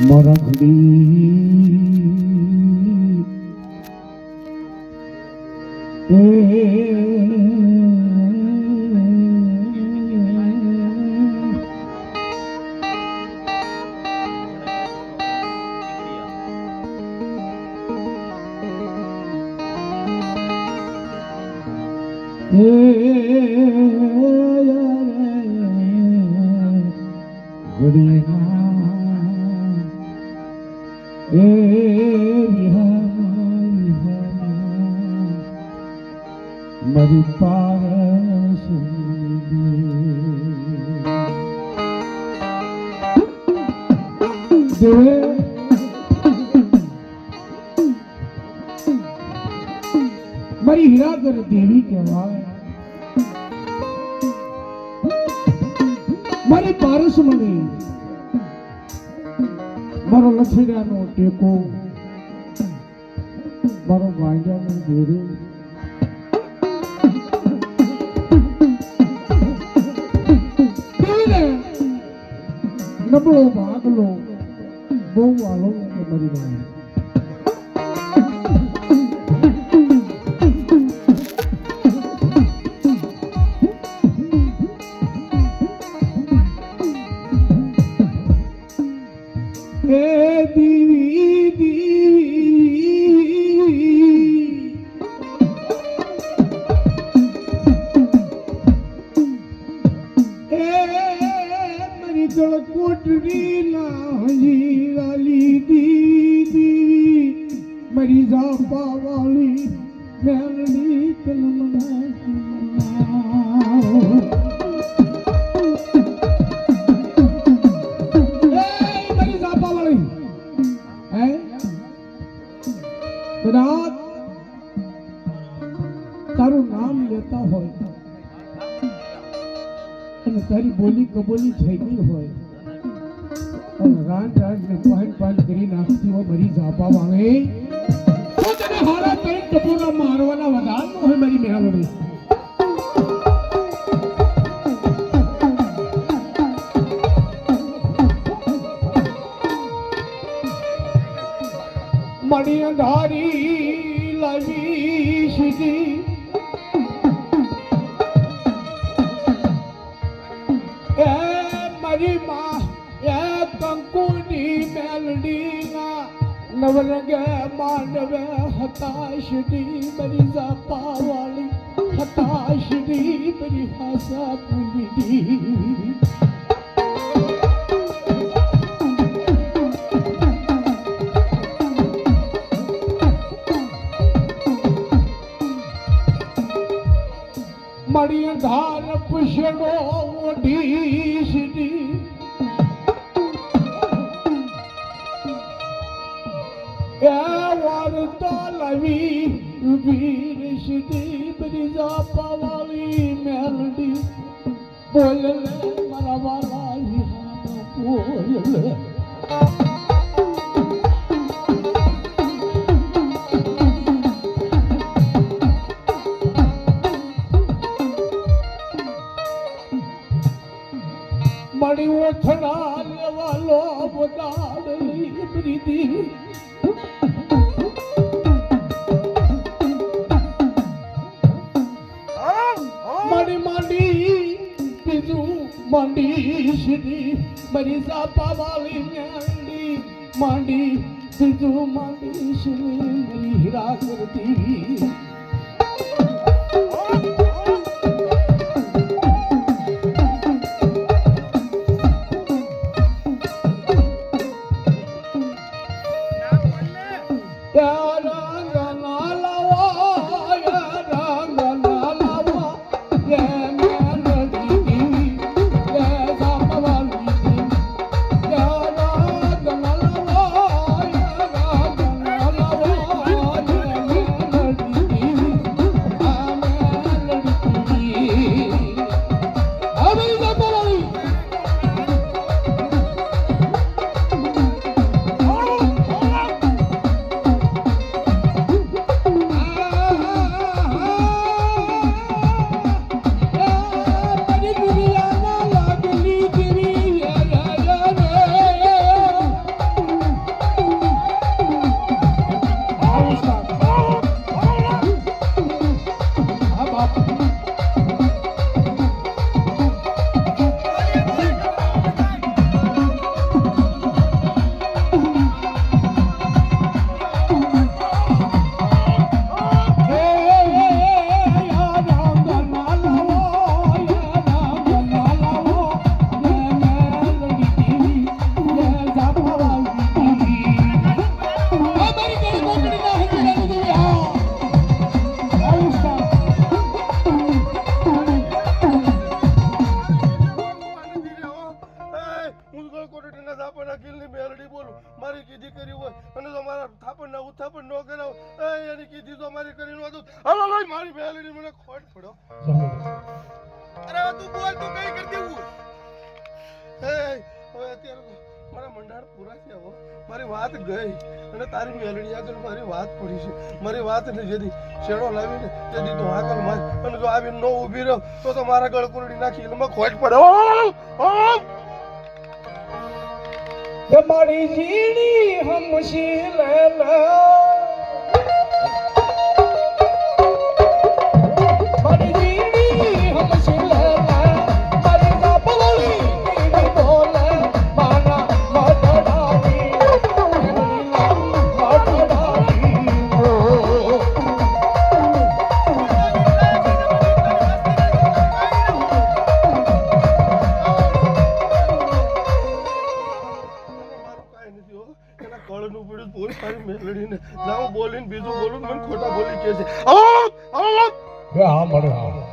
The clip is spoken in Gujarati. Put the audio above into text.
મારા ઘડી મારી પારસ દેવે મારી હીરાગર દેવી કહેવાય મારી પારસ મને મારો લથડિયાનો ટેકો મારો ગાંજાનો દોરો નબળો ભાગલો બહુ વાલો મરી ગયો મરી જા પાવાલી મેલડી કલમના મરી જા પાવાલી હે કદાચ તારું નામ લેતા હોય અને તારી બોલી કબોલી થઈ ગઈ હોય રાન ને પાન કરી નાખતી હોય મરી જાપા વાળે તો તને હારા કરી ટપોરા મારવાના વધાર હોય મારી મેળવણી મણી અંધારી લાવી સીધી એ મારી માં કંકુની મેલડીના નવરંગે માનવે હતાશની મરી જાપા વાળી હતાશની મરી હાસા પુલીની મળી ધાર પુષ્ણો ઓઢી સીધી વાર્તો લવી વીર સીધી બધી જાપા વાળી મેલડી બોલ મારા વાલા બોલ મળી ઓથડા લેવાલો બદાડલી પ્રીતિ માંડી સીધી મરી જાપા વાળી મેલડી માંડી સીધું માંડી સીધી મરી હીરા કરતી અરે તું બોલ તું કઈ કરી દેવું હે હવે અત્યારે મારા મંડાણ પૂરા થયા હો મારી વાત ગઈ અને તારી મેલડી આગળ મારી વાત પડી છે મારી વાત ને જેથી શેડો લાવીને તેથી તું આગળ માર અને જો આવી નો ઊભી રહ્યો તો મારા ગળ કુરડી નાખી એટલે મને ખોટ પડે કે મારી જીણી હમશી લે લે મારી જીણી હમશી લે લે મારી કાપલી ની બોલે માના મડડાવી કળનું પડ્યું બોલ તારી મેલડીને ના હું બોલીને બીજું બોલું મને ખોટા બોલી કે છે હા મળે હા